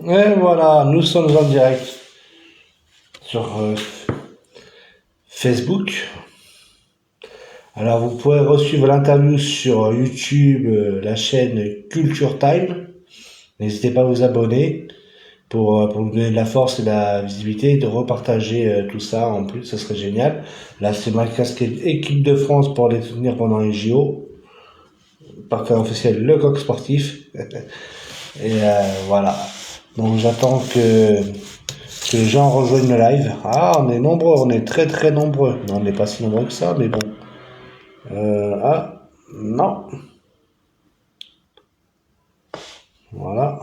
Et voilà, nous sommes en direct sur Facebook. Alors vous pouvez suivre l'interview sur YouTube, la chaîne Culture Time. N'hésitez pas à vous abonner pour nous donner de la force et de la visibilité et de repartager tout ça en plus, ça serait génial. Là, c'est ma casquette équipe de France pour les soutenir pendant les JO. Partenaire officiel, le coq sportif. Et voilà. Donc j'attends que les gens rejoignent le live. Ah, on est nombreux, on est très très nombreux. Non, on n'est pas si nombreux que ça, mais bon. Non. Voilà.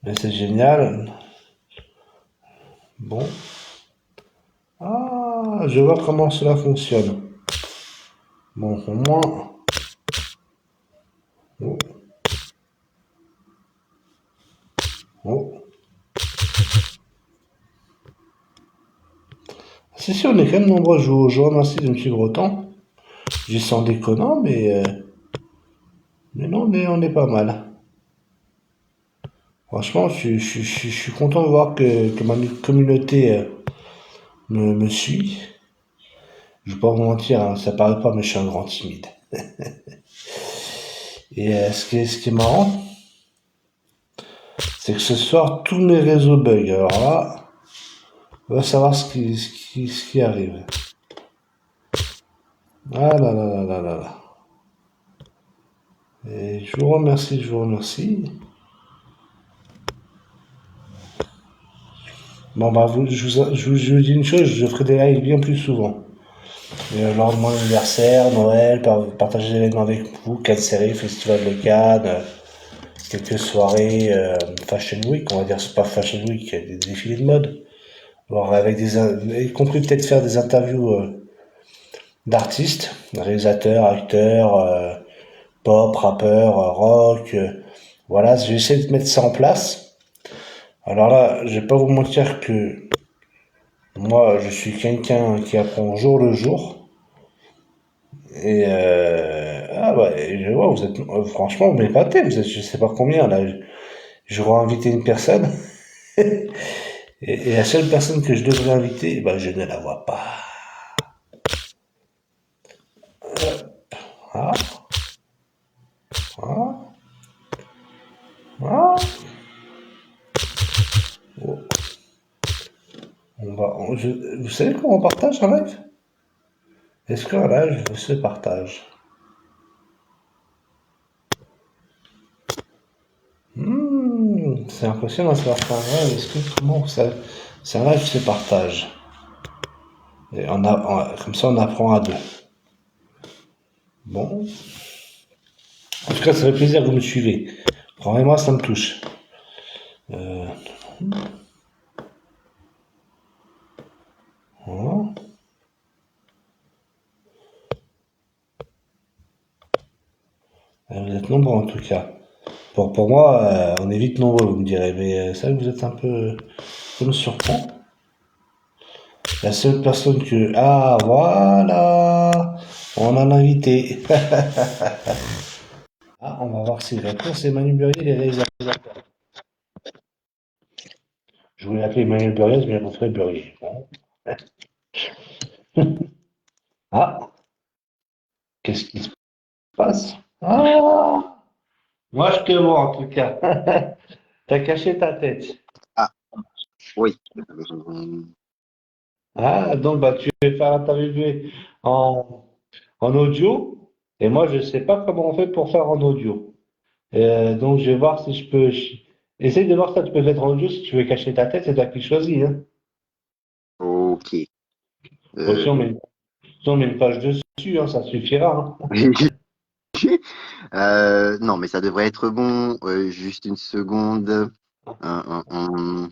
Mais c'est génial. Bon. Ah, je vois comment cela fonctionne. Bon, au moins. Oh, oh. Si, on est quand même nombreux. Je vous remercie de me suivre autant. J'y sens déconnant, mais non, on est pas mal. Franchement, je suis content de voir que ma communauté me suit. Je vais pas vous mentir, hein, ça paraît pas, mais je suis un grand timide. Et ce qui est marrant, c'est que ce soir, tous mes réseaux bug. Alors là, on va savoir ce qui arrive. Ah là là là là là là. Et je vous remercie, je vous remercie. Bon bah, je vous dis une chose, je ferai des lives bien plus souvent. Et, lors de mon anniversaire, Noël, partager des événements avec vous, Cannes Série, Festival de Cannes, quelques soirées Fashion Week, on va dire, c'est pas Fashion Week, il y a des défilés de mode. Alors avec y compris peut-être faire des interviews d'artistes, réalisateurs, acteurs, pop, rappeurs, rock. Voilà, j'essaie de mettre ça en place. Alors là, je vais pas vous mentir que moi, je suis quelqu'un qui apprend au jour le jour. Et ah ouais, je vois, vous êtes franchement, vous m'épatez, vous êtes je sais pas combien là. J'aurais invité une personne et la seule personne que je devrais inviter, bah, je ne la vois pas. Ah, ah, ah. Oh, vous savez comment on partage un live? Est-ce qu'un live se partage? C'est impressionnant de savoir faire un live. Est-ce que comment ça, c'est un live se partage? Et comme ça, on apprend à deux. Bon. En tout cas, ça fait plaisir que vous me suivez. Croyez-moi, ça me touche. Euh, voilà. Vous êtes nombreux en tout cas. Pour moi, on est vite nombreux, vous me direz. Mais ça, vous êtes un peu. Ça me surprend. La seule personne que. Ah, voilà! On a un invité. Ah, on va voir si répond. C'est Manu Burier, les réalisateurs. Je voulais l'appeler Emmanuel Buriez, mais j'ai préféré Burier. Bon. Ah, qu'est-ce qui se passe? Ah! Moi, je te vois en tout cas. T'as caché ta tête. Ah, oui. Ah, donc bah, tu vas faire interviewer en, en audio. Et moi, je sais pas comment on fait pour faire en audio. Donc, je vais voir si je peux. Essaye de voir si tu peux faire en audio si tu veux cacher ta tête, c'est toi qui choisis. Hein. Ok. Bon, Euh, si on met une page dessus, hein, ça suffira. Hein. non, mais ça devrait être bon. Juste une seconde. Un.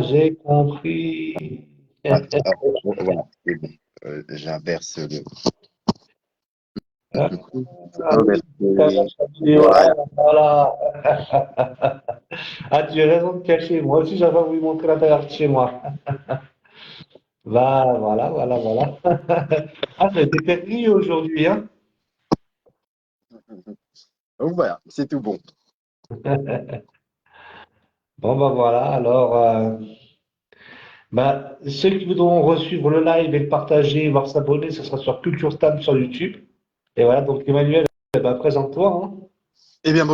J'ai compris. Ah, ah, voilà, c'est bon. J'inverse le. Ah, Inverser. Voilà. ah, voilà. Ah, tu as raison de cacher. Moi aussi, j'avais voulu montrer l'intérieur de chez moi. Bah, voilà, voilà, voilà. Ah, ça a été perdu aujourd'hui, hein? Donc voilà, c'est tout bon. Bon, bah voilà. Alors, bah, ceux qui voudront resuivre le live et le partager, voire s'abonner, ce sera sur Culture Stam sur YouTube. Et voilà, donc Emmanuel, bah, présente-toi, hein. Eh bien,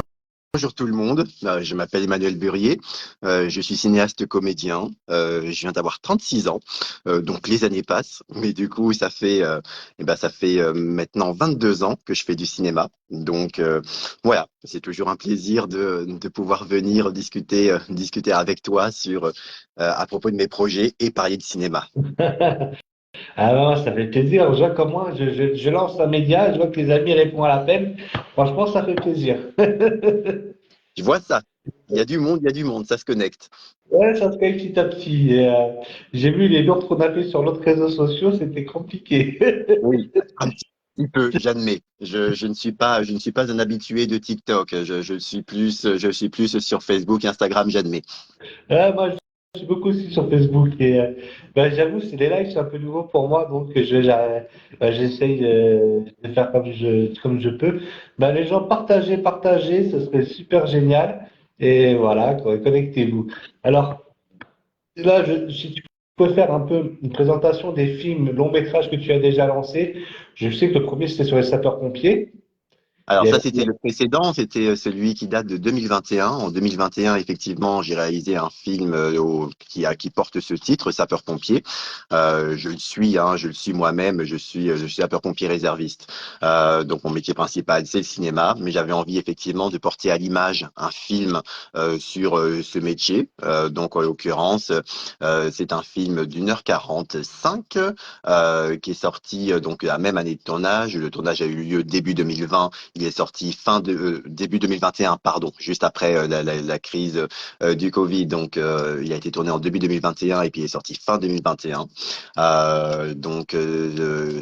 bonjour tout le monde. Je m'appelle Emmanuel Burier. Je suis cinéaste comédien. Je viens d'avoir 36 ans. Donc les années passent, mais du coup ça fait maintenant 22 ans que je fais du cinéma. Donc voilà, c'est toujours un plaisir de pouvoir venir discuter avec toi à propos de mes projets et parler de cinéma. Ah non, ça fait plaisir. Je vois comme moi, je lance un média, je vois que les amis répondent à l'appel. Franchement, ça fait plaisir. Je vois ça. Il y a du monde, ça se connecte. Ouais, ça se fait petit à petit. Et, j'ai vu les lourds qu'on a fait sur l'autre réseaux sociaux, c'était compliqué. Oui, un petit peu, j'admets. Je ne suis pas un habitué de TikTok. Je suis plus sur Facebook, Instagram, j'admets. Ouais, moi, je suis beaucoup aussi sur Facebook et ben, j'avoue, c'est des lives, c'est un peu nouveau pour moi, donc j'essaye de faire comme je peux. Ben, les gens, partagez, ce serait super génial. Et voilà, quoi, connectez-vous. Alors, là, si tu peux faire un peu une présentation des films longs métrages que tu as déjà lancés. Je sais que le premier, c'était sur les sapeurs-pompiers. Alors Et, ça, c'était le précédent, c'était celui qui date de 2021. En 2021, effectivement, j'ai réalisé un film qui porte ce titre, Sapeur-pompier. Je le suis moi-même, je suis sapeur-pompier réserviste. Donc mon métier principal, c'est le cinéma, mais j'avais envie effectivement de porter à l'image un film sur ce métier. Donc en l'occurrence, c'est un film d'1h45 qui est sorti donc la même année de tournage. Le tournage a eu lieu début 2020. Il est sorti début 2021, pardon, juste après la crise du Covid. Donc, il a été tourné en début 2021 et puis il est sorti fin 2021.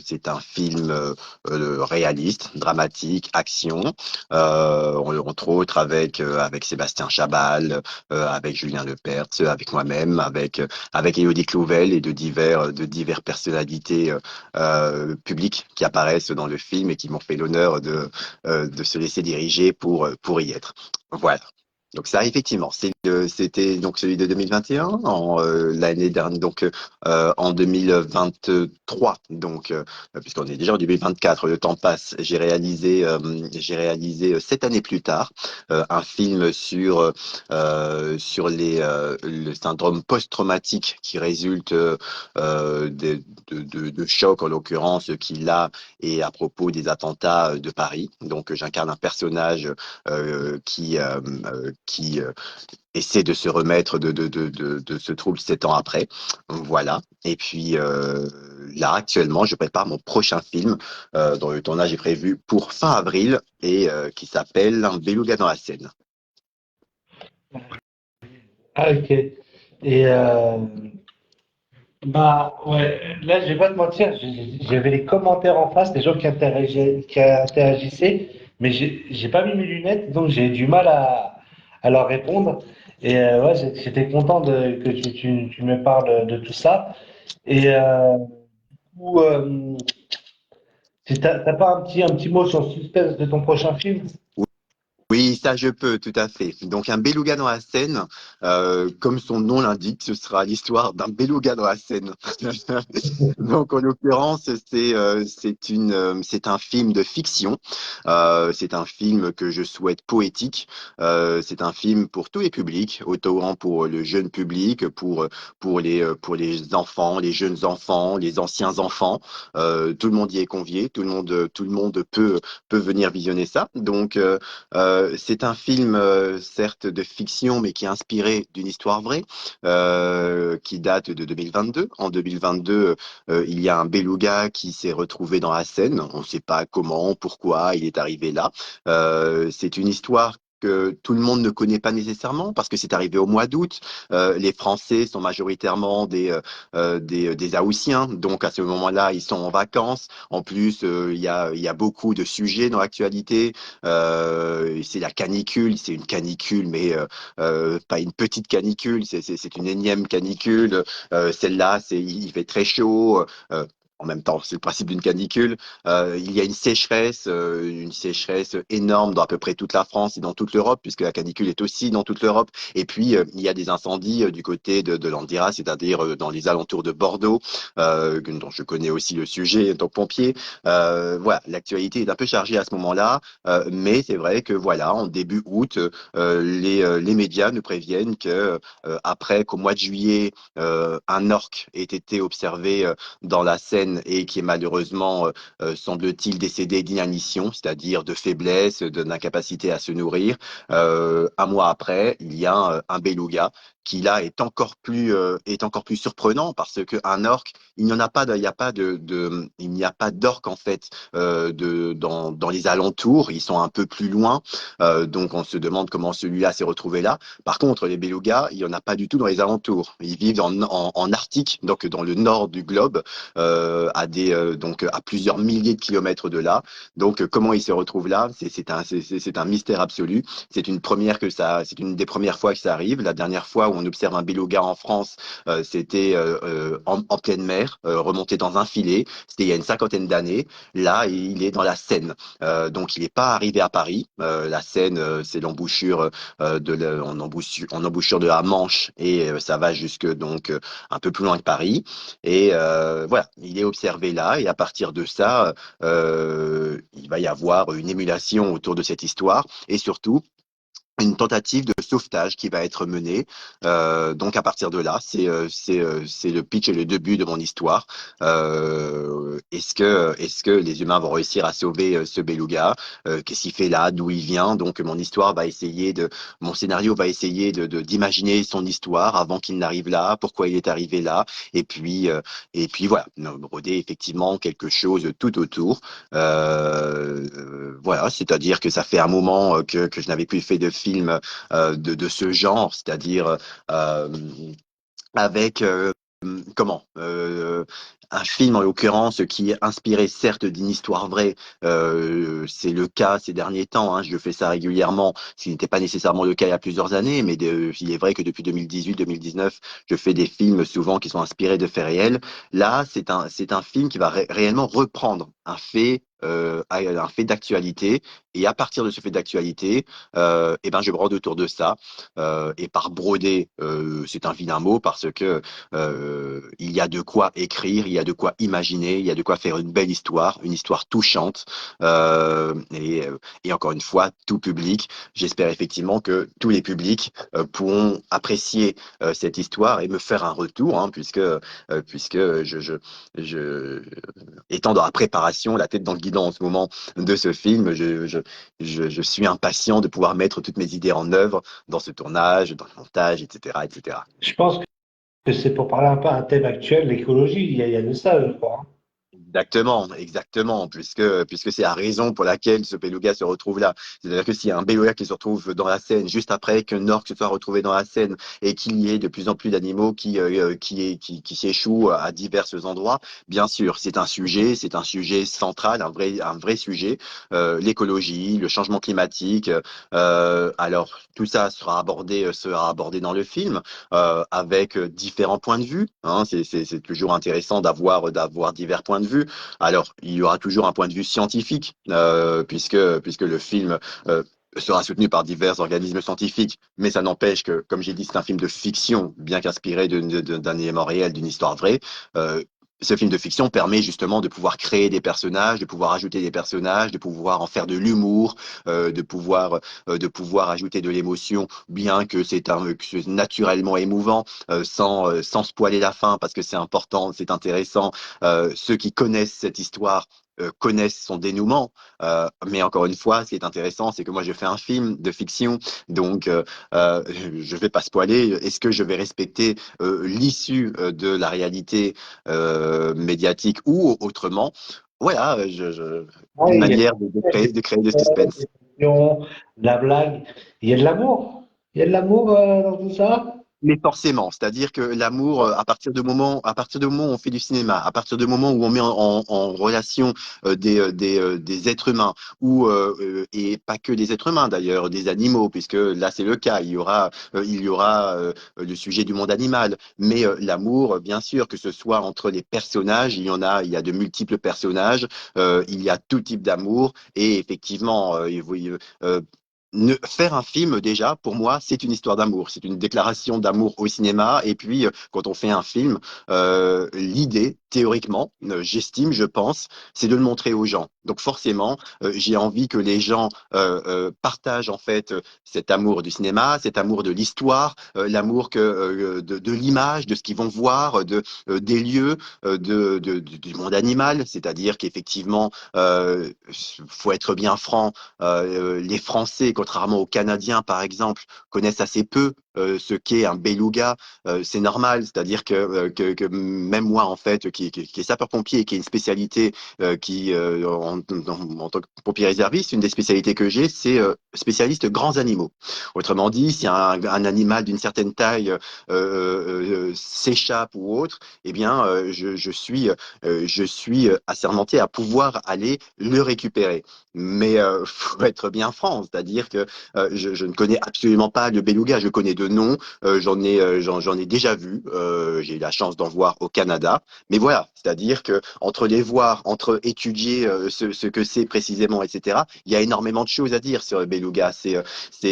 C'est un film réaliste, dramatique, action, entre autres avec Sébastien Chabal, avec Julien Lepers, avec moi-même, avec Élodie Clouvel et de divers personnalités publiques qui apparaissent dans le film et qui m'ont fait l'honneur de se laisser diriger pour y être. Voilà. Donc ça, effectivement, c'était donc celui de 2021, l'année dernière, en 2023, puisqu'on est déjà en 2024, le temps passe. J'ai réalisé 7 années plus tard un film sur le syndrome post-traumatique qui résulte de chocs, en l'occurrence, qu'il a et à propos des attentats de Paris. Donc, j'incarne un personnage qui essaie de se remettre de ce trouble 7 ans après. Voilà. Et puis là, actuellement, je prépare mon prochain film dont le tournage est prévu pour fin avril et qui s'appelle Un beluga dans la Seine. ah, ok. Et bah ouais, là je vais pas te mentir, j'avais les commentaires en face, des gens qui interagissaient, mais j'ai pas mis mes lunettes, donc j'ai du mal à leur répondre. Et ouais, j'étais content que tu me parles de tout ça. Et ou, si t'as pas un petit mot sur le suspense de ton prochain film? Oui, ça je peux, tout à fait. Donc un beluga dans la Seine, comme son nom l'indique, ce sera l'histoire d'un beluga dans la Seine. Donc en l'occurrence, c'est un film de fiction. C'est un film que je souhaite poétique. C'est un film pour tous les publics, autant pour le jeune public, pour les enfants, les jeunes enfants, les anciens enfants. Tout le monde y est convié, tout le monde peut venir visionner ça. Donc c'est un film, certes de fiction, mais qui est inspiré d'une histoire vraie, qui date de 2022. En 2022, il y a un beluga qui s'est retrouvé dans la Seine. On ne sait pas comment, pourquoi il est arrivé là. C'est une histoire que tout le monde ne connaît pas nécessairement parce que c'est arrivé au mois d'août. Les Français sont majoritairement des Haussiens, donc à ce moment-là, ils sont en vacances. En plus, il y a beaucoup de sujets dans l'actualité. C'est la canicule, c'est une canicule, mais pas une petite canicule, c'est une énième canicule. Celle-là, il fait très chaud. En même temps, c'est le principe d'une canicule. Il y a une sécheresse énorme dans à peu près toute la France et dans toute l'Europe, puisque la canicule est aussi dans toute l'Europe. Et puis, il y a des incendies du côté de l'Andira, c'est-à-dire dans les alentours de Bordeaux, dont je connais aussi le sujet, donc pompier. Voilà, l'actualité est un peu chargée à ce moment-là, mais c'est vrai que voilà, en début août, les médias nous préviennent que après qu'au mois de juillet, un orque ait été observé dans la Seine et qui est malheureusement, semble-t-il, décédé d'inanition, c'est-à-dire de faiblesse, d'incapacité à se nourrir. Un mois après, il y a un beluga qui là est encore plus surprenant parce que un orque, il n'y en a pas, il n'y a pas il n'y a pas d'orque en fait dans les alentours. Ils sont un peu plus loin, donc on se demande comment celui-là s'est retrouvé là. Par contre, les belugas, il n'y en a pas du tout dans les alentours. Ils vivent en Arctique, donc dans le nord du globe, donc à plusieurs milliers de kilomètres de là. Donc comment il se retrouve là, c'est un mystère absolu. C'est une des premières fois que ça arrive. La dernière fois où on observe un beluga en France, c'était en pleine mer, remonté dans un filet. C'était il y a une cinquantaine d'années. Là, il est dans la Seine. Donc il n'est pas arrivé à Paris. La Seine, c'est l'embouchure en embouchure de la Manche et ça va jusque donc un peu plus loin que Paris. Et voilà, il est observé là, et à partir de ça, il va y avoir une émulation autour de cette histoire, et surtout une tentative de sauvetage qui va être menée. Donc à partir de là, c'est le pitch et le début de mon histoire. Est-ce que les humains vont réussir à sauver ce beluga? Qu'est-ce qu'il fait là? D'où il vient? Donc mon scénario va essayer d'imaginer son histoire avant qu'il n'arrive là, pourquoi il est arrivé là, et puis voilà, broder effectivement quelque chose tout autour. Voilà, c'est-à-dire que ça fait un moment que je n'avais plus fait de film de ce genre, c'est-à-dire euh, avec comment un film en l'occurrence qui est inspiré certes d'une histoire vraie. C'est le cas ces derniers temps, hein, je fais ça régulièrement, ce qui n'était pas nécessairement le cas il y a plusieurs années, mais il est vrai que depuis 2018-2019 je fais des films souvent qui sont inspirés de faits réels. Là c'est un film qui va réellement reprendre un fait d'actualité, et à partir de ce fait d'actualité, et ben je brode autour de ça. Et par broder, c'est un vilain mot parce que il y a de quoi écrire, il y a de quoi imaginer, il y a de quoi faire une histoire touchante, et encore une fois, tout public. J'espère effectivement que tous les publics pourront apprécier cette histoire et me faire un retour, hein, puisque je, étant dans la préparation, la tête dans le guidon en ce moment de ce film, je suis impatient de pouvoir mettre toutes mes idées en œuvre dans ce tournage, dans le montage, etc., etc. Je pense que c'est pour parler un peu un thème actuel, l'écologie. Il y a de ça, je crois, hein. Exactement, exactement, puisque c'est la raison pour laquelle ce beluga se retrouve là. C'est-à-dire que s'il y a un beluga qui se retrouve dans la Seine juste après qu'un orque se soit retrouvé dans la Seine, et qu'il y ait de plus en plus d'animaux qui s'échouent à divers endroits, bien sûr, c'est un sujet central, un vrai sujet, l'écologie, le changement climatique. Alors tout ça sera abordé dans le film, avec différents points de vue, hein. C'est toujours intéressant d'avoir divers points de vue. Alors, il y aura toujours un point de vue scientifique, puisque le film sera soutenu par divers organismes scientifiques, mais ça n'empêche que, comme j'ai dit, c'est un film de fiction, bien qu'inspiré d'un élément réel, d'une histoire vraie. Euh, Ce film de fiction permet justement de pouvoir créer des personnages, de pouvoir ajouter des personnages, de pouvoir en faire de l'humour, de pouvoir ajouter de l'émotion, bien que c'est naturellement émouvant, sans spoiler la fin, parce que c'est important, c'est intéressant. Ceux qui connaissent cette histoire connaissent son dénouement. Mais encore une fois, ce qui est intéressant, c'est que moi, je fais un film de fiction, donc je vais pas spoiler. Est-ce que je vais respecter l'issue de la réalité médiatique ou autrement? Voilà, une Ouais, manière de créer de suspense. l'action, de la blague. Il y a de l'amour. Il y a de l'amour dans tout ça. Mais forcément, c'est-à-dire que l'amour, à partir du moment où on fait du cinéma, à partir du moment où on met en relation des êtres humains, et pas que des êtres humains d'ailleurs, des animaux, puisque là c'est le cas, il y aura le sujet du monde animal, mais l'amour, bien sûr, que ce soit entre les personnages, il y a de multiples personnages, il y a tout type d'amour, et effectivement, faire un film, déjà, pour moi, c'est une histoire d'amour. C'est une déclaration d'amour au cinéma. Et puis, quand on fait un film, l'idée, théoriquement, j'estime, je pense, c'est de le montrer aux gens. Donc, forcément, j'ai envie que les gens partagent, en fait, cet amour du cinéma, cet amour de l'histoire, l'amour de l'image, de ce qu'ils vont voir, des lieux, du monde animal. C'est-à-dire qu'effectivement, faut être bien franc, les Français, contrairement aux Canadiens, par exemple, connaissent assez peu ce qu'est un beluga. C'est normal, c'est-à-dire que même moi, en fait, qui est sapeur-pompier et qui est une spécialité en tant que pompier réserviste, une des spécialités que j'ai, c'est spécialiste grands animaux. Autrement dit, si un animal d'une certaine taille s'échappe ou autre, eh bien, je suis assermenté à pouvoir aller le récupérer. Mais faut être bien franc, c'est-à-dire que je ne connais absolument pas le beluga. Je connais de nom, j'en ai déjà vu. J'ai eu la chance d'en voir au Canada. Mais voilà, c'est-à-dire que entre les voir, entre étudier ce que c'est précisément, etc. Il y a énormément de choses à dire sur le beluga. C'est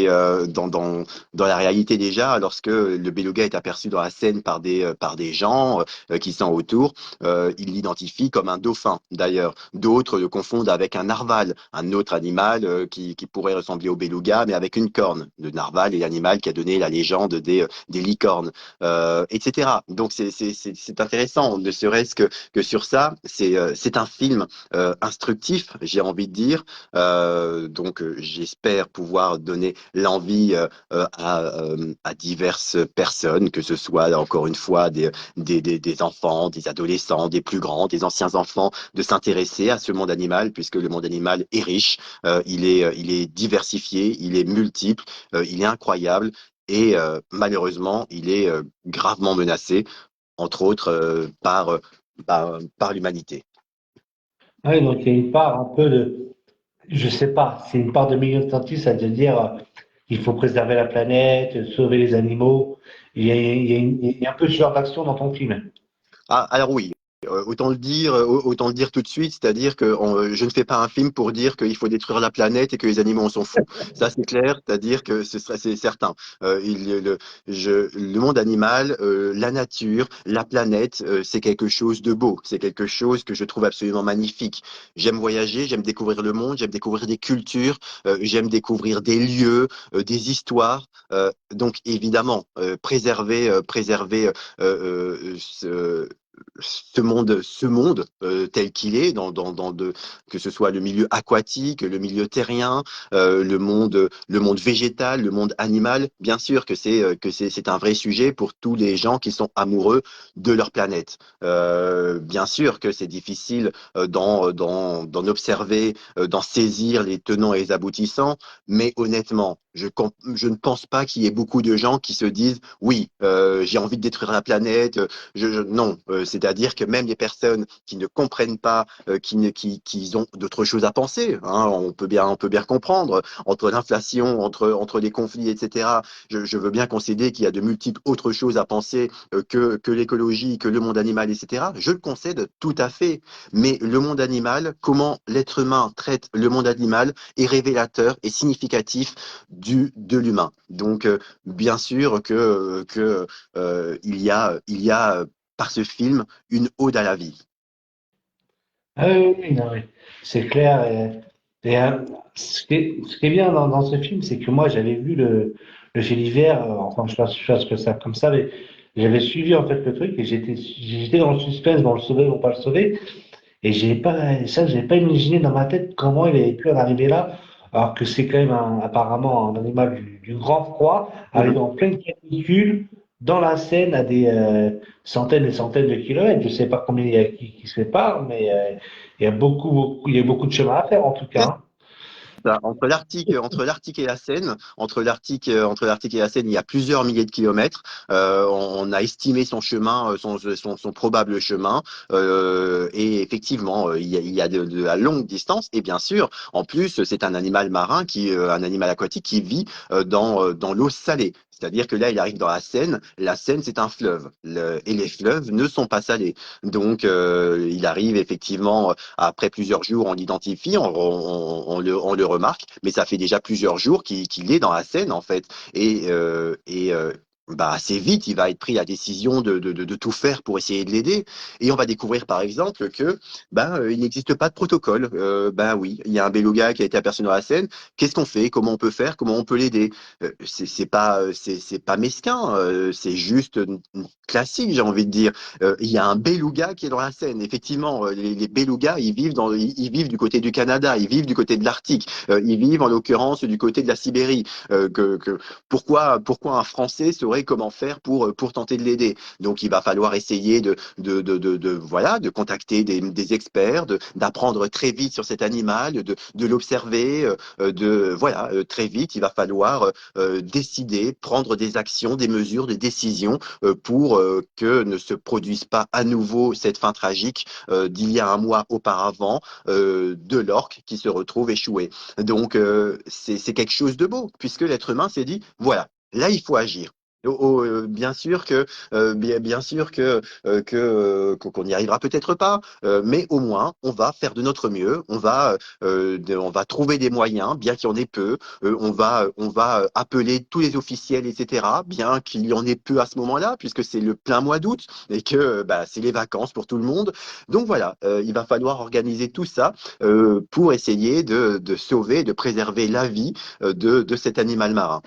dans la réalité déjà, lorsque le beluga est aperçu dans la Seine par des gens qui sont autour, ils l'identifient comme un dauphin. D'ailleurs, d'autres le confondent avec un narval, un autre animal qui pourrait ressembler au beluga, mais avec une corne. Le narval est l'animal qui a donné la légende des licornes, etc. Donc c'est intéressant, ne serait-ce que sur ça. C'est un film instructif, j'ai envie de dire. Donc j'espère pouvoir donner l'envie à diverses personnes, que ce soit encore une fois des enfants, des adolescents, des plus grands, des anciens enfants, de s'intéresser à ce monde animal, puisque le monde animal est riche, il est diversifié, il est multiple, il est incroyable, et malheureusement, il est gravement menacé, entre autres par l'humanité. Ah oui, donc il y a une part un peu de, je sais pas, c'est une part de militantisme, à dire il faut préserver la planète, sauver les animaux. Il y a un peu ce genre d'action dans ton film. Ah, alors oui, autant le dire tout de suite, c'est-à-dire que je ne fais pas un film pour dire qu'il faut détruire la planète et que les animaux on s'en fout. Ça c'est clair, c'est-à-dire que c'est certain. Le monde animal, la nature, la planète, c'est quelque chose de beau, c'est quelque chose que je trouve absolument magnifique. J'aime voyager, j'aime découvrir le monde, j'aime découvrir des cultures, j'aime découvrir des lieux, des histoires. Donc évidemment, préserver ce monde tel qu'il est, que ce soit le milieu aquatique, le milieu terrien, le monde végétal, le monde animal. Bien sûr c'est un vrai sujet pour tous les gens qui sont amoureux de leur planète. Bien sûr que c'est difficile d'en observer, d'en saisir les tenants et les aboutissants, mais honnêtement, je ne pense pas qu'il y ait beaucoup de gens qui se disent oui, j'ai envie de détruire la planète, non, c'est-à-dire que même les personnes qui ne comprennent pas, qui ont d'autres choses à penser, hein, on peut bien comprendre, entre l'inflation, entre les conflits, etc. Je veux bien concéder qu'il y a de multiples autres choses à penser que l'écologie, que le monde animal, etc. Je le concède tout à fait. Mais le monde animal, comment l'être humain traite le monde animal est révélateur et significatif de l'humain. Donc, bien sûr il y a par ce film une ode à la vie. Ah oui, oui, oui, non, mais c'est clair. Ce qui est bien dans ce film, c'est que moi, j'avais vu le fait d'hiver, enfin, je fasse que ça comme ça, mais j'avais suivi en fait le truc et j'étais dans le suspense, dans le sauver ou pas le sauver. Et j'ai pas imaginé dans ma tête comment il avait pu en arriver là, alors que c'est quand même apparemment un animal du grand froid, arrivé Mhm. en pleine canicule, dans la Seine, à des centaines et centaines de kilomètres. Je sais pas combien il y a qui se sépare, mais il y a beaucoup, il y a beaucoup de chemin à faire en tout cas, hein. ça. Entre l'Arctique et la Seine, entre l'Arctique et la Seine, il y a plusieurs milliers de kilomètres. On a estimé son chemin, son probable chemin. Et effectivement, il y a de la longue distance. Et bien sûr, en plus, c'est un animal marin un animal aquatique qui vit dans l'eau salée. C'est-à-dire que là, il arrive dans la Seine. La Seine, c'est un fleuve. Et les fleuves ne sont pas salés. Donc, il arrive effectivement, après plusieurs jours, on l'identifie, on le remarque, mais ça fait déjà plusieurs jours qu'il est dans la Seine, en fait. Bah, assez vite, il va être pris la décision de tout faire pour essayer de l'aider. Et on va découvrir, par exemple, que il n'existe pas de protocole. Oui, il y a un beluga qui a été aperçu dans la Seine. Qu'est-ce qu'on fait? Comment on peut faire? Comment on peut l'aider? C'est pas mesquin, c'est juste classique, j'ai envie de dire. Il y a un beluga qui est dans la Seine. Effectivement, les belugas, ils vivent du côté du Canada, ils vivent du côté de l'Arctique, ils vivent en l'occurrence du côté de la Sibérie. Pourquoi un Français saurait comment faire pour tenter de l'aider? Donc, il va falloir essayer voilà, de contacter des experts, d'apprendre très vite sur cet animal, de l'observer, voilà, très vite, il va falloir décider, prendre des actions, des mesures, des décisions pour que ne se produise pas à nouveau cette fin tragique d'il y a un mois auparavant de l'orque qui se retrouve échoué. Donc, c'est quelque chose de beau, puisque l'être humain s'est dit, voilà, là, il faut agir. Bien sûr bien sûr qu'on n'y arrivera peut-être pas, mais au moins on va faire de notre mieux. On va trouver des moyens, bien qu'il y en ait peu. On va appeler tous les officiels, etc. Bien qu'il y en ait peu à ce moment-là, puisque c'est le plein mois d'août et que c'est les vacances pour tout le monde. Donc voilà, il va falloir organiser tout ça pour essayer de sauver, de préserver la vie de cet animal marin.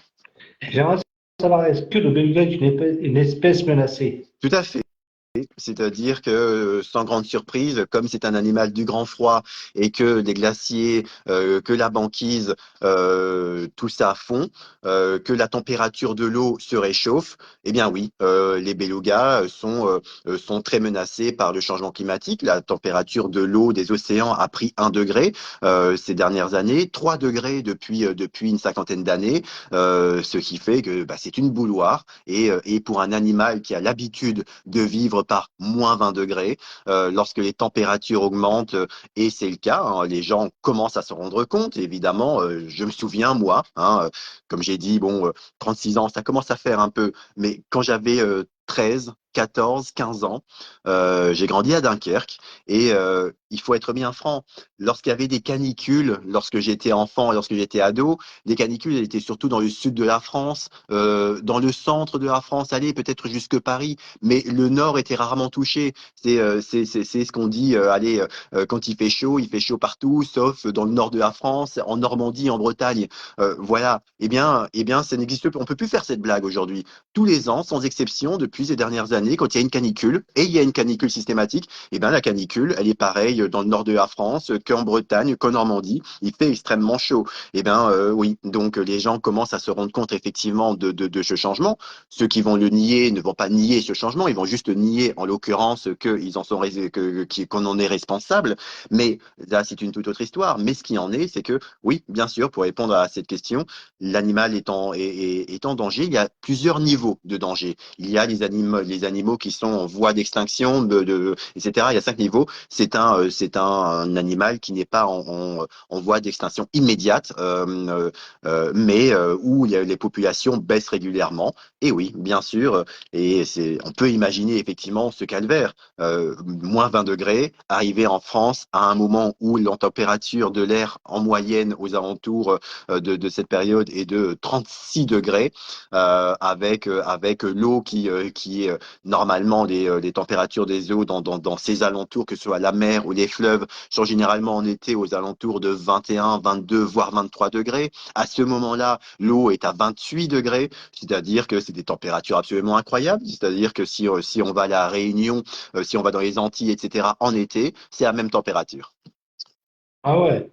J'aimerais savoir, est-ce que le beluga est une espèce menacée? Tout à fait. C'est-à-dire que, sans grande surprise, comme c'est un animal du grand froid et que les glaciers, que la banquise, tout ça fond, que la température de l'eau se réchauffe, eh bien oui, les belugas sont très menacés par le changement climatique. La température de l'eau des océans a pris 1 degré ces dernières années, 3 degrés depuis une cinquantaine d'années, ce qui fait que c'est une bouilloire. Et pour un animal qui a l'habitude de vivre par moins 20 degrés, lorsque les températures augmentent, et c'est le cas, hein, les gens commencent à se rendre compte, évidemment, je me souviens, moi, hein, comme j'ai dit, bon, 36 ans, ça commence à faire un peu, mais quand j'avais 13, 14, 15 ans, j'ai grandi à Dunkerque, et il faut être bien franc, lorsqu'il y avait des canicules, lorsque j'étais enfant, lorsque j'étais ado, les canicules, elles étaient surtout dans le sud de la France, dans le centre de la France, allez, peut-être jusque Paris, mais le nord était rarement touché. C'est ce qu'on dit, allez, quand il fait chaud partout, sauf dans le nord de la France, en Normandie, en Bretagne. Voilà. Eh bien, ça n'existe plus. On peut plus faire cette blague aujourd'hui. Tous les ans, sans exception, depuis ces dernières années, quand il y a une canicule, et il y a une canicule systématique, eh bien, la canicule, elle est pareille dans le nord de la France qu'en Bretagne, qu'en Normandie. Il fait extrêmement chaud. Eh bien, oui. Donc, les gens commencent à se rendre compte effectivement de ce changement. Ceux qui vont le nier ne vont pas nier ce changement, ils vont juste nier, en l'occurrence, qu'on en est responsable. Mais là, c'est une toute autre histoire. Mais ce qui en est, c'est que, oui, bien sûr, pour répondre à cette question, l'animal est en danger. Il y a plusieurs niveaux de danger. Il y a les animaux qui sont en voie d'extinction, etc. Il y a 5 niveaux. C'est un animal qui n'est pas en voie d'extinction immédiate, mais où les populations baissent régulièrement. Et oui, bien sûr, on peut imaginer effectivement ce calvaire, moins 20 degrés, arriver en France à un moment où la température de l'air en moyenne aux alentours de cette période est de 36 degrés, avec l'eau qui est normalement les températures des eaux dans ces alentours, que ce soit la mer ou les fleuves, sont généralement en été aux alentours de 21, 22, voire 23 degrés. À ce moment-là, l'eau est à 28 degrés, c'est-à-dire que c'est des températures absolument incroyables. C'est-à-dire que si on va à la Réunion, si on va dans les Antilles, etc., en été, c'est la même température. Ah ouais.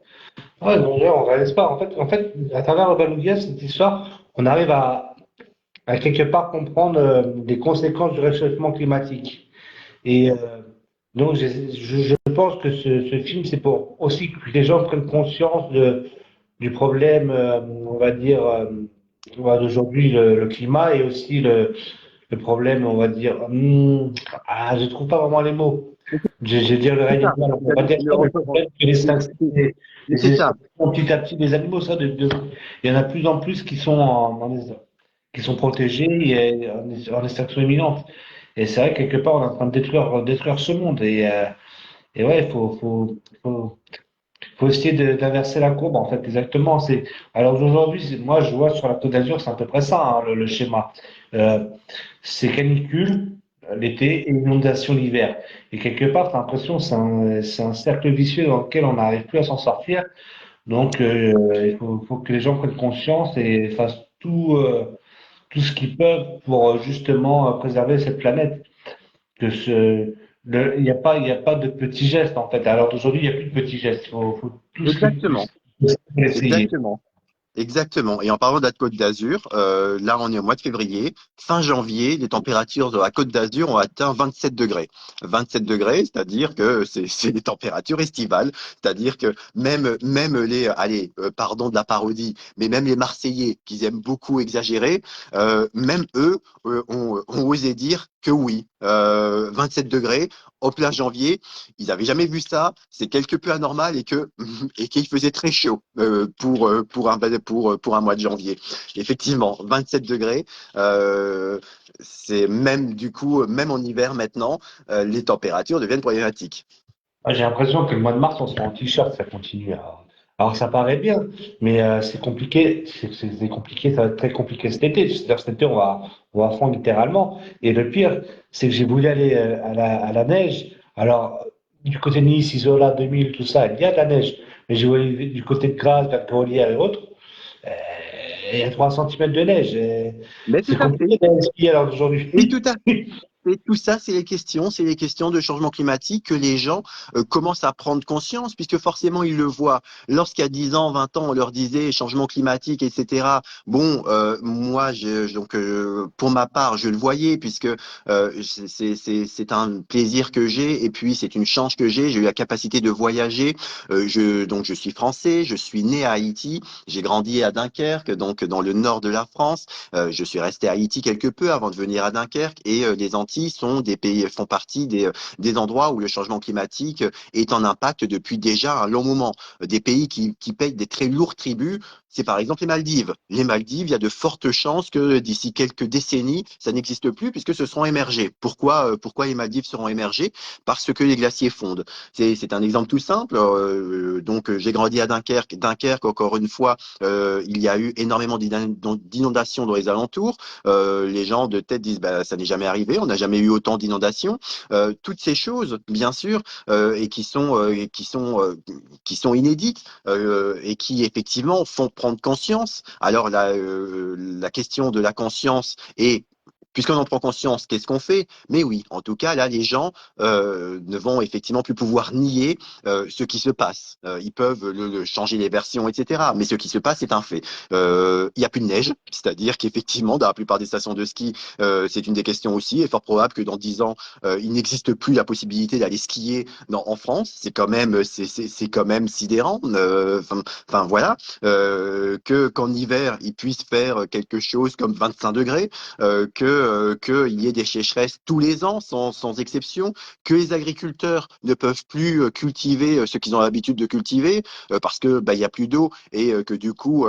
Ouais, donc là, on réalise pas. En fait, à travers le beluga, cette histoire, on arrive à quelque part comprendre les conséquences du réchauffement climatique. Et donc, je pense que ce film, c'est pour aussi que les gens prennent conscience du problème, on va dire, d'aujourd'hui, le climat et aussi le problème, on va dire, je trouve pas vraiment les mots. Je vais dire le C'est règne ça. animal. On va dire ça, mais le problème, c'est C'est les ça. extinctions petit à petit des animaux, ça, il y en a de plus en plus qui sont qui sont protégés et en extinction imminente. Et c'est vrai que quelque part, on est en train de détruire ce monde. Et ouais, faut essayer d'inverser la courbe, en fait, exactement. Alors aujourd'hui, moi, je vois sur la Côte d'Azur, c'est à peu près ça, hein, le schéma. Euh, c'est canicule l'été et inondation l'hiver. Et quelque part, t'as l'impression que c'est un cercle vicieux dans lequel on n'arrive plus à s'en sortir. Donc, faut que les gens prennent conscience et fassent tout ce qu'ils peuvent pour justement préserver cette planète. Il n'y a pas de petits gestes en fait. Alors d'aujourd'hui, il n'y a plus de petits gestes. Faut tout ce qu'il Exactement. faut essayer. Exactement. Exactement. Et en parlant de la Côte d'Azur, là on est au mois de février. Fin janvier, les températures de la Côte d'Azur ont atteint 27 degrés. 27 degrés, c'est-à-dire que c'est des températures estivales. C'est-à-dire que même les, allez, pardon de la parodie, mais même les Marseillais, qui aiment beaucoup exagérer, même eux ont osé dire que oui, 27 degrés au plein janvier, ils n'avaient jamais vu ça. C'est quelque peu anormal et qu'il faisait très chaud pour un mois de janvier. Effectivement, 27 degrés. C'est même du coup, même en hiver maintenant, les températures deviennent problématiques. Moi, j'ai l'impression que le mois de mars, on sera en t-shirt, ça continue. Alors, ça paraît bien, mais c'est compliqué. C'est compliqué, ça va être très compliqué cet été. C'est-à-dire cet été, on va fondre littéralement. Et le pire, c'est que j'ai voulu aller à la neige. Alors, du côté de Nice, Isola 2000, tout ça, il y a de la neige. Mais j'ai voulu du côté de Grasse, vers Grolière et autres. euh, il y a 3 centimètres de neige. Mais tout C'est à fait. compliqué d'aller skier alors Et tout d'aujourd'hui. à Et tout ça, c'est les questions de changement climatique que les gens commencent à prendre conscience, puisque forcément ils le voient. Lorsqu'il y a 10 ans, 20 ans, on leur disait changement climatique, etc. Bon, moi, pour ma part, je le voyais, puisque c'est un plaisir que j'ai, et puis c'est une chance que j'ai. J'ai eu la capacité de voyager. Donc je suis français, je suis né à Haïti, j'ai grandi à Dunkerque, donc dans le nord de la France. Je suis resté à Haïti quelque peu avant de venir à Dunkerque et les Antilles sont des pays, font partie des endroits où le changement climatique est en impact depuis déjà un long moment. Des pays qui payent des très lourds tributs, c'est par exemple les Maldives. Les Maldives, il y a de fortes chances que d'ici quelques décennies, ça n'existe plus puisque ce seront émergés. Pourquoi les Maldives seront émergés? Parce que les glaciers fondent. C'est un exemple tout simple. J'ai grandi à Dunkerque. Dunkerque, encore une fois, il y a eu énormément d'inondations dans les alentours. Les gens de tête disent bah, ça n'est jamais arrivé, on n'a jamais eu autant d'inondations. Toutes ces choses, bien sûr, et qui sont inédites et qui effectivement font prendre conscience. Alors la question de la conscience est puisqu'on en prend conscience, qu'est-ce qu'on fait? Mais oui, en tout cas, là, les gens ne vont effectivement plus pouvoir nier ce qui se passe. Ils peuvent changer les versions, etc. Mais ce qui se passe, c'est un fait. Il n'y a plus de neige, c'est-à-dire qu'effectivement, dans la plupart des stations de ski, c'est une des questions aussi. Il est fort probable que dans 10 ans, il n'existe plus la possibilité d'aller skier en France. C'est quand même sidérant. Voilà, que qu'en hiver, il puisse faire quelque chose comme 25 degrés, qu'il y ait des sécheresses tous les ans, sans exception, que les agriculteurs ne peuvent plus cultiver ce qu'ils ont l'habitude de cultiver parce que bah, il y a plus d'eau et que du coup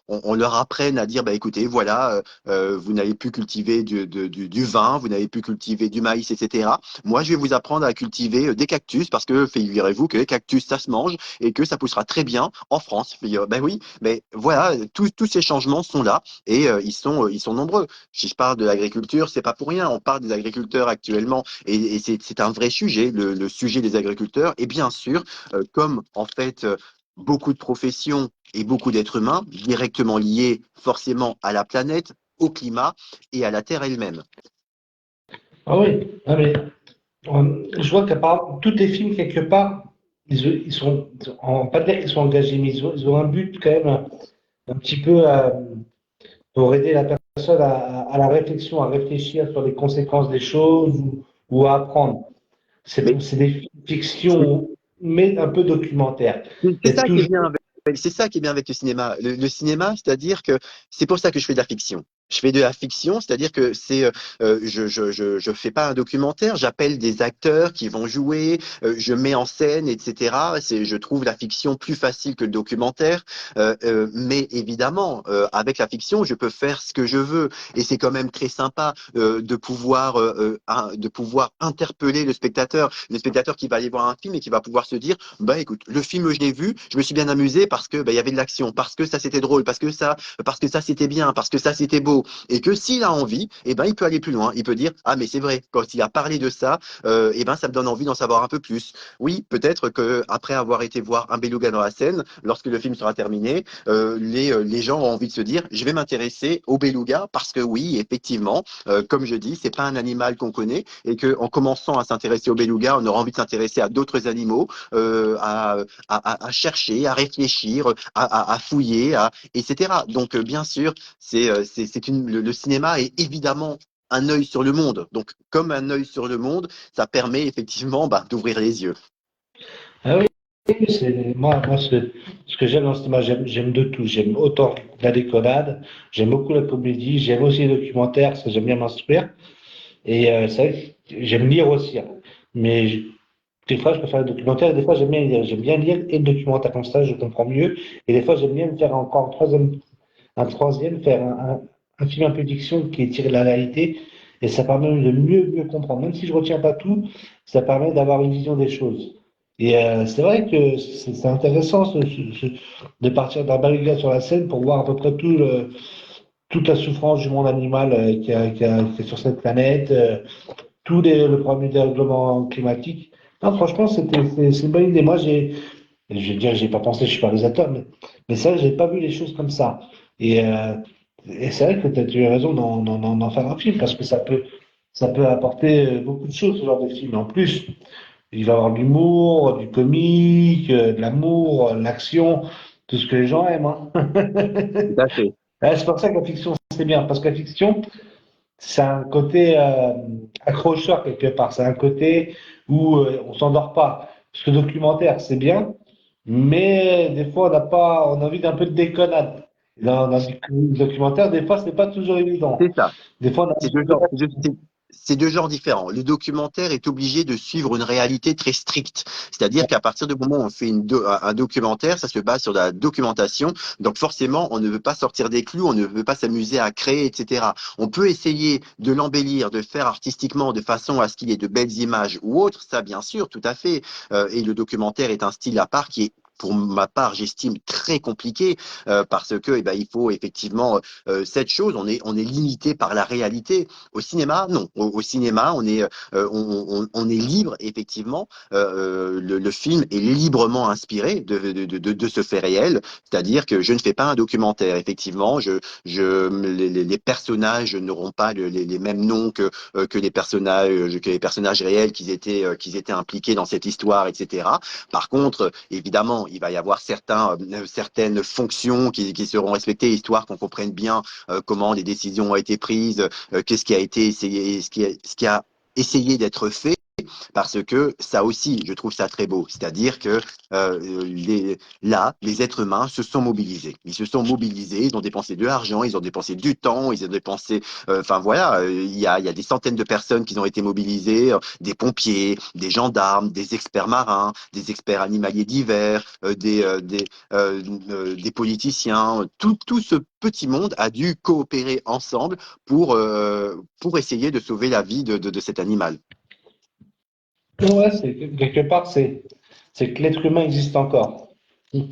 on leur apprenne à dire bah écoutez voilà vous n'allez plus cultiver du vin, vous n'allez plus cultiver du maïs, etc. Moi je vais vous apprendre à cultiver des cactus parce que figurez-vous que les cactus ça se mange et que ça poussera très bien en France. Ben oui, mais voilà tous ces changements sont là et ils sont nombreux. Si je parle de l'agriculture, c'est pas pour rien. On parle des agriculteurs actuellement et c'est un vrai sujet, le sujet des agriculteurs. Et bien sûr, comme en fait beaucoup de professions et beaucoup d'êtres humains directement liés forcément à la planète, au climat et à la Terre elle-même. Ah oui, ah mais je vois qu'apparemment, tous les films, quelque part, on va pas dire qu'ils sont engagés, mais ils ont un but quand même un petit peu pour aider la personne à la réflexion, à réfléchir sur les conséquences des choses ou à apprendre. Mais C'est des fictions, mais un peu documentaires. Il y c'est a ça qui est toujours bien C'est ça qui est bien avec le cinéma. Le cinéma, c'est-à-dire que c'est pour ça que je fais de la fiction. Je fais de la fiction, c'est-à-dire que je fais pas un documentaire, j'appelle des acteurs qui vont jouer, je mets en scène, etc. Je trouve la fiction plus facile que le documentaire, mais évidemment, avec la fiction, je peux faire ce que je veux, et c'est quand même très sympa de pouvoir interpeller le spectateur qui va aller voir un film et qui va pouvoir se dire, bah écoute, le film je l'ai vu, je me suis bien amusé parce que bah, il y avait de l'action, parce que ça c'était drôle, parce que ça c'était bien, parce que ça c'était beau, et que s'il a envie, eh ben il peut aller plus loin, il peut dire ah mais c'est vrai, quand il a parlé de ça, eh ben ça me donne envie d'en savoir un peu plus. Oui, peut-être que après avoir été voir un beluga dans la Seine, lorsque le film sera terminé, les gens ont envie de se dire je vais m'intéresser au beluga parce que oui, effectivement, comme je dis, c'est pas un animal qu'on connaît et que en commençant à s'intéresser au beluga, on aura envie de s'intéresser à d'autres animaux, à chercher, à réfléchir, à fouiller, etc. Donc, bien sûr, le cinéma est évidemment un œil sur le monde. Donc, comme un œil sur le monde, ça permet effectivement bah, d'ouvrir les yeux. Ah oui, oui, moi ce que j'aime dans le cinéma, j'aime de tout. J'aime autant la déconnade, j'aime beaucoup la comédie, j'aime aussi les documentaires, ça j'aime bien m'instruire. Et c'est vrai que j'aime lire aussi, hein. Mais des fois, je préfère le documentaire, et des fois, j'aime bien lire. J'aime bien lire et le documentaire comme ça, je comprends mieux. Et des fois, j'aime bien me faire encore un troisième, faire un film un peu fiction qui est tiré de la réalité. Et ça permet de mieux comprendre. Même si je retiens pas tout, ça permet d'avoir une vision des choses. Et c'est vrai que c'est intéressant de partir d'un barricade sur la scène pour voir à peu près toute la souffrance du monde animal qui est sur cette planète, le problème du dérèglement climatique. Non, franchement, c'est une bonne idée. Moi, je vais dire, j'ai pas pensé, je suis pas réalisateur, mais ça, j'ai pas vu les choses comme ça. Et, euh, et c'est vrai que tu as raison d'en faire un film, parce que ça peut apporter beaucoup de choses, ce genre de film. En plus, il va y avoir de l'humour, du comique, de l'amour, de l'action, tout ce que les gens aiment, hein. Tout à fait. Ouais, c'est pour ça que la fiction, c'est bien, parce que la fiction, c'est un côté accrocheur quelque part. C'est un côté où on s'endort pas. Parce que le documentaire, c'est bien, mais des fois, on a envie d'un peu de déconnade. Dans le documentaire, des fois, c'est pas toujours évident. C'est ça. Des fois, on a C'est envie deux de genres, c'est deux genres différents. Le documentaire est obligé de suivre une réalité très stricte. C'est-à-dire qu'à partir du moment où on fait un documentaire, ça se base sur de la documentation. Donc forcément, on ne veut pas sortir des clous, on ne veut pas s'amuser à créer, etc. On peut essayer de l'embellir, de faire artistiquement de façon à ce qu'il y ait de belles images ou autres. Ça, bien sûr, tout à fait. Et le documentaire est un style à part qui est pour ma part, j'estime très compliqué parce que eh ben, il faut effectivement cette chose, on est limité par la réalité. Au cinéma, non. Au cinéma, on est libre, effectivement. Le film est librement inspiré de ce fait réel, c'est-à-dire que je ne fais pas un documentaire, effectivement. Les personnages n'auront pas les mêmes noms que les personnages réels qu'ils étaient impliqués dans cette histoire, etc. Par contre, évidemment, il va y avoir certaines fonctions qui seront respectées, histoire qu'on comprenne bien comment les décisions ont été prises, qu'est-ce qui a été essayé, ce qui a essayé d'être fait, parce que ça aussi, je trouve ça très beau. C'est-à-dire que les êtres humains se sont mobilisés. Ils se sont mobilisés, ils ont dépensé de l'argent, ils ont dépensé du temps, ils ont dépensé. Enfin voilà, il y a des centaines de personnes qui ont été mobilisées, des pompiers, des gendarmes, des experts marins, des experts animaliers divers, des politiciens. Tout ce petit monde a dû coopérer ensemble pour essayer de sauver la vie de cet animal. Ouais, quelque part, c'est que l'être humain existe encore. Et,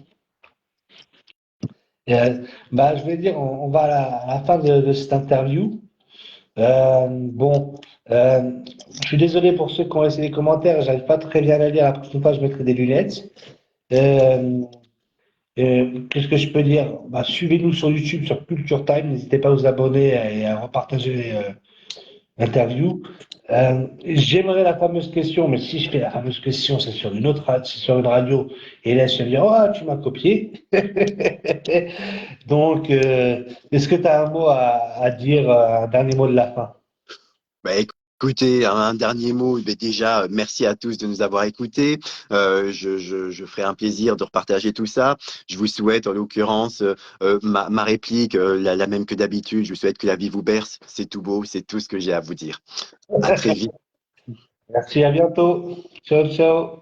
bah, je vais dire, on va à la fin de cette interview. Bon, je suis désolé pour ceux qui ont laissé des commentaires, j'arrive pas très bien à lire. La prochaine fois, je mettrai des lunettes. Euh, Qu'est-ce que je peux dire? Bah, suivez-nous sur YouTube, sur Culture Time. N'hésitez pas à vous abonner et à repartager l'interview. J'aimerais la fameuse question, mais si je fais la fameuse question, c'est sur une autre, c'est sur une radio. Et là, je vais me dire, oh, tu m'as copié. Donc, est-ce que tu as un mot à dire, un dernier mot de la fin? Bah, Écoutez, un dernier mot. Mais déjà, merci à tous de nous avoir écoutés. Je ferai un plaisir de repartager tout ça. Je vous souhaite, en l'occurrence, ma réplique, la même que d'habitude. Je vous souhaite que la vie vous berce. C'est tout beau, c'est tout ce que j'ai à vous dire. À très vite. Merci, à bientôt. Ciao, ciao.